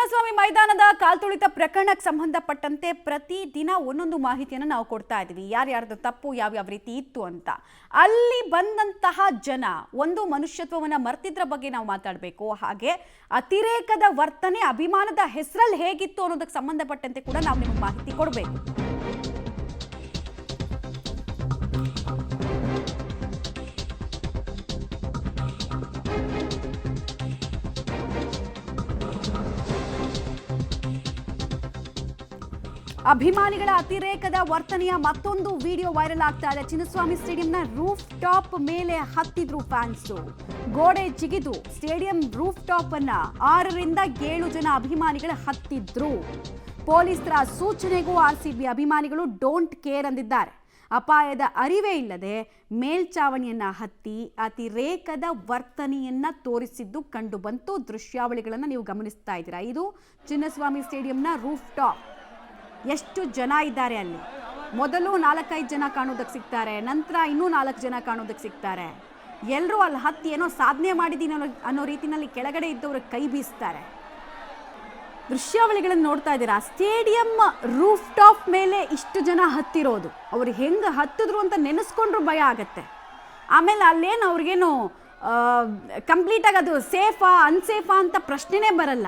ಚಿನ್ನಸ್ವಾಮಿ ಮೈದಾನದ ಕಾಲ್ತುಳಿತ ಪ್ರಕರಣಕ್ಕೆ ಸಂಬಂಧಪಟ್ಟಂತೆ ಪ್ರತಿದಿನ ಒಂದೊಂದು ಮಾಹಿತಿಯನ್ನು ನಾವು ಕೊಡ್ತಾ ಇದ್ದೀವಿ. ಯಾರ್ಯಾರ್ದು ತಪ್ಪು ಯಾವ ರೀತಿ ಇತ್ತು ಅಂತ. ಅಲ್ಲಿ ಬಂದಂತಹ ಜನ ಒಂದು ಮನುಷ್ಯತ್ವವನ್ನು ಮರ್ತಿದ್ರ ಬಗ್ಗೆ ನಾವು ಮಾತಾಡಬೇಕು. ಹಾಗೆ ಅತಿರೇಕದ ವರ್ತನೆ ಅಭಿಮಾನದ ಹೆಸರಲ್ಲಿ ಹೇಗಿತ್ತು ಅನ್ನೋದಕ್ಕೆ ಸಂಬಂಧಪಟ್ಟಂತೆ ಕೂಡ ನಾವು ನಿಮಗೆ ಮಾಹಿತಿ ಕೊಡಬೇಕು. ಅಭಿಮಾನಿಗಳ ಅತಿರೇಕದ ವರ್ತನೆಯ ಮತ್ತೊಂದು ವಿಡಿಯೋ ವೈರಲ್ ಆಗ್ತಾ ಇದೆ. ಚಿನ್ನಸ್ವಾಮಿ ಸ್ಟೇಡಿಯಂನ ರೂಫ್ ಟಾಪ್ ಮೇಲೆ ಹತ್ತಿದ್ರು ಫ್ಯಾನ್ಸ್. ಗೋಡೆ ಜಿಗಿದು ಸ್ಟೇಡಿಯಂ ರೂಫ್ ಟಾಪ್ ಅನ್ನ 6 ರಿಂದ 7 ಜನ ಅಭಿಮಾನಿಗಳು ಹತ್ತಿದ್ರು. ಪೊಲೀಸರ ಸೂಚನೆಗೂ ಆರ್ಸಿಬಿ ಅಭಿಮಾನಿಗಳು ಡೋಂಟ್ ಕೇರ್ ಅಂದಿದ್ದಾರೆ. ಅಪಾಯದ ಅರಿವೇ ಇಲ್ಲದೆ ಮೇಲ್ಚಾವಣಿಯನ್ನ ಹತ್ತಿ ಅತಿರೇಕದ ವರ್ತನೆಯನ್ನ ತೋರಿಸಿದ್ದು ಕಂಡು ಬಂತು. ದೃಶ್ಯಾವಳಿಗಳನ್ನು ನೀವು ಗಮನಿಸ್ತಾ ಇದ್ದೀರಾ. ಇದು ಚಿನ್ನಸ್ವಾಮಿ ಸ್ಟೇಡಿಯಂನ ರೂಫ್ ಟಾಪ್. ಎಷ್ಟು ಜನ ಇದ್ದಾರೆ ಅಲ್ಲಿ. ಮೊದಲು 4-5 ಜನ ಕಾಣೋದಕ್ಕೆ ಸಿಗ್ತಾರೆ, ನಂತರ ಇನ್ನೂ 4 ಜನ ಕಾಣೋದಕ್ಕೆ ಸಿಗ್ತಾರೆ. ಎಲ್ಲರೂ ಅಲ್ಲಿ ಹತ್ತಿ ಏನೋ ಸಾಧನೆ ಮಾಡಿದ್ದೀನಿ ಅನ್ನೋ ರೀತಿಯಲ್ಲಿ ಕೆಳಗಡೆ ಇದ್ದವರು ಕೈ ಬೀಸ್ತಾರೆ. ದೃಶ್ಯಾವಳಿಗಳನ್ನು ನೋಡ್ತಾ ಇದ್ದೀರಾ. ಸ್ಟೇಡಿಯಂ ರೂಫ್ ಟಾಪ್ ಮೇಲೆ ಇಷ್ಟು ಜನ ಹತ್ತಿರೋದು, ಅವ್ರು ಹೆಂಗೆ ಹತ್ತಿದ್ರು ಅಂತ ನೆನೆಸ್ಕೊಂಡ್ರು ಭಯ ಆಗತ್ತೆ. ಆಮೇಲೆ ಅಲ್ಲೇನು ಅವ್ರಿಗೇನು ಕಂಪ್ಲೀಟಾಗಿ ಅದು ಸೇಫಾ ಅನ್ಸೇಫಾ ಅಂತ ಪ್ರಶ್ನೆನೇ ಬರಲ್ಲ.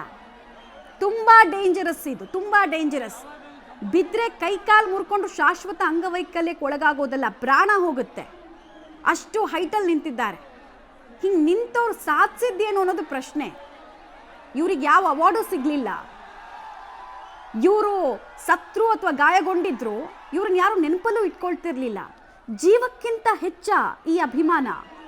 ತುಂಬ ಡೇಂಜರಸ್ ಇದು, ತುಂಬ ಡೇಂಜರಸ್. ಬಿದ್ದರೆ ಕೈ ಕಾಲು ಮುರ್ಕೊಂಡು ಶಾಶ್ವತ ಅಂಗವೈಕಲ್ಯಕ್ಕೆ ಒಳಗಾಗೋದಲ್ಲ, ಪ್ರಾಣ ಹೋಗುತ್ತೆ. ಅಷ್ಟು ಹೈಟಲ್ಲಿ ನಿಂತಿದ್ದಾರೆ. ಹಿಂಗೆ ನಿಂತವ್ರು ಸಾಧಿಸಿದ್ದೇನು ಅನ್ನೋದು ಪ್ರಶ್ನೆ. ಇವ್ರಿಗೆ ಯಾವ ಅವಾರ್ಡು ಸಿಗಲಿಲ್ಲ. ಇವರು ಸತ್ರು ಅಥವಾ ಗಾಯಗೊಂಡಿದ್ರು ಇವ್ರನ್ನ ಯಾರು ನೆನಪಲ್ಲೂ ಇಟ್ಕೊಳ್ತಿರ್ಲಿಲ್ಲ. ಜೀವಕ್ಕಿಂತ ಹೆಚ್ಚ ಈ ಅಭಿಮಾನ.